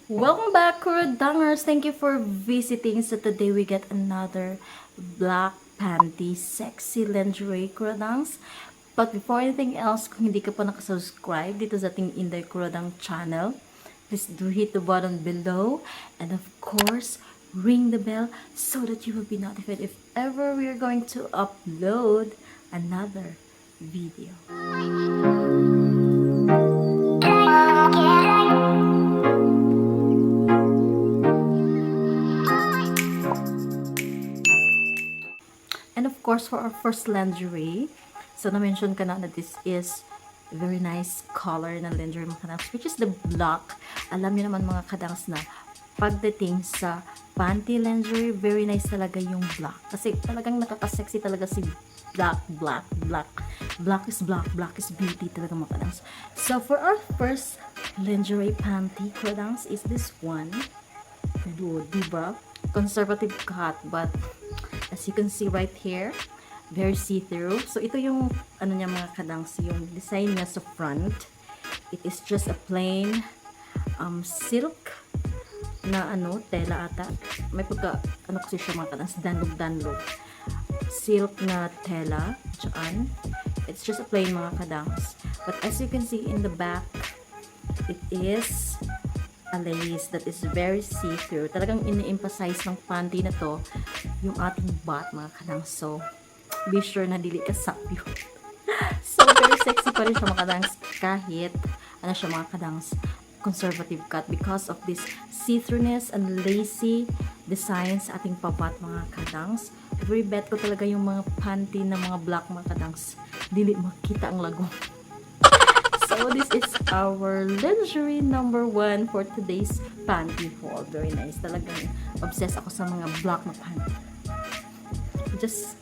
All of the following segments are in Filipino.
Welcome back, Kuradangerz. Thank you for visiting. So today we get another black panty sexy lingerie, Kuradangs. But before anything else, kung hindi ka pa nakasubscribe dito sa ating Inday Kuradang channel, please do hit the button below. And of course, ring the bell so that you will be notified if ever we are going to upload another video. And of course, for our first lingerie, so na-mention ka na this is very nice color na lingerie mga kadangs, which is the black. Alam niyo naman mga kadangs na pagdating sa panty lingerie, very nice talaga yung black. Kasi talagang nakaka-sexy talaga si black. Black is beauty talaga mga kadangs. So for our first lingerie panty, kadangs, is this one. Diba? Conservative cut, but as you can see right here, very see-through. So ito yung ano niya mga kadangs, yung design niya sa front. It is just a plain silk na tela ata. May pagka kasi siya mga kadangs, danlog silk na tela dyan. It's just a plain mga kadangs, but as you can see in the back, it is a lace that is very see-through. Talagang ini-emphasize ng panty na to yung ating butt mga kadangs. So be sure na dili ka sapyo. So very sexy pa rin siya mga kadangs kahit siya mga kadangs conservative cut because of this see-throughness and lacy design sa ating pabat mga kadangs. Very bet ko talaga yung mga panty na mga black mga kadangs dili makita ang lagong. So this is our lingerie number 1 for today's panty haul. Very nice. Talagang obsessed ako sa mga black na panty. Just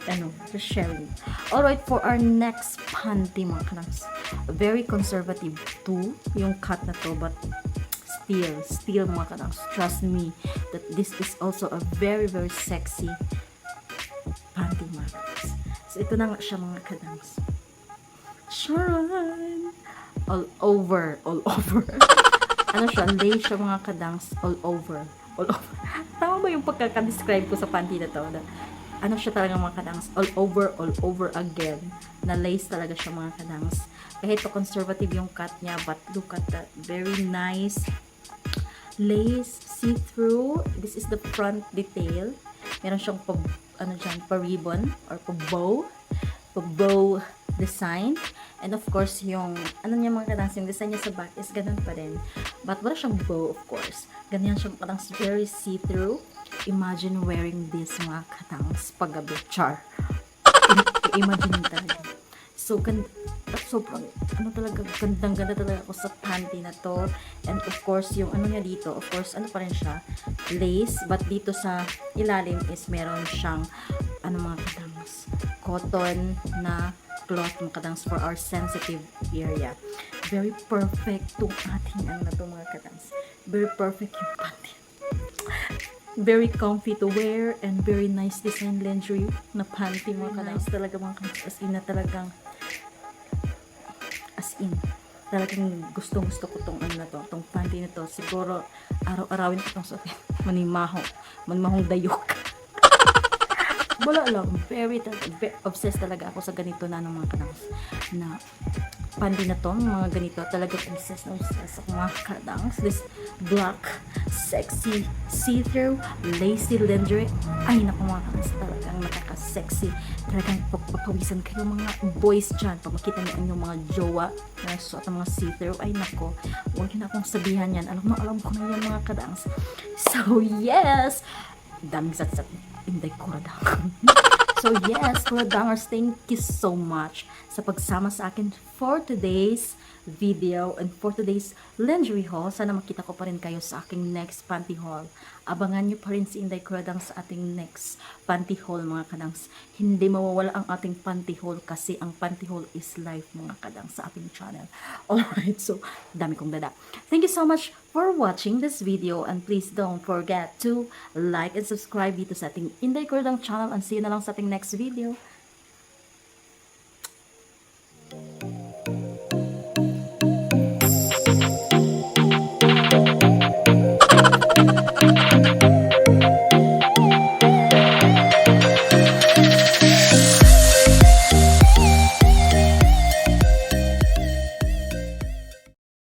sharing. Alright, for our next panty mga kanaks. Very conservative too, yung cut na to, but still mga kanaks. Trust me that this is also a very sexy panty mga kanaks. So ito na nga siya mga kanaks. Sharon! All over. Siya, lace siya mga kadangs, all over. Tama ba yung pagkaka-describe ko sa panty na to? Siya talaga mga kadangs, all over again. Na lace talaga siya mga kadangs. Kahit pa conservative yung cut niya, but look at that, very nice lace, see-through. This is the front detail. Meron siyang pa-ribbon or pa-bow design. And of course, yung niya mga kadangs, yung design niya sa back is ganun pa rin. But wala siyang bow, of course. Ganyan siya mga kadangs, very see-through. Imagine wearing this mga kadangs paggabi. Char. Imagine talaga. So, sobrang, talaga, ganda talaga ako sa panty na to. And of course, yung niya dito, of course, pa rin siya, lace. But dito sa ilalim is meron siyang, mga kadangs, cotton na cloth mga kadangs for our sensitive area. Very perfect tong ating na to mga kadangs. Very perfect yung panty. Very comfy to wear and very nice design lingerie na panty mga kadangs. Talaga mga kadangs, as in talagang gustong ko tong tong panty na to. Siguro araw-arawin ko tong suotin. Manimahong dayok. Wala lang, very obsessed talaga ako sa ganito na mga kadangs na panty na to, mga ganito talaga obsessed ako mga kadangs. This black sexy see-through lacy lingerie, ay naku mga kadangs, talagang nakaka-sexy, talagang pagpapawisan kayo mga boys dyan pag makita niyo ang inyong mga jowa na suot ang mga see-through. Ay naku, huwag yun akong sabihan yan, alam ko na yan mga kadangs. So yes, daming satsat Inday Kuradang. So yes, Kuradangerz, thank you so much sa pagsama sa akin for today's video and for today's lingerie haul. Sana makita ko pa rin kayo sa aking next panty haul. Abangan nyo pa rin si Inday Kuradang sa ating next panty haul mga kadangs. Hindi mawawala ang ating panty haul kasi ang panty haul is life mga kadangs sa ating channel. Alright, so dami kong dada. Thank you so much for watching this video and please don't forget to like and subscribe dito sa ating Inday Kuradang channel and see you na lang sa ating next video.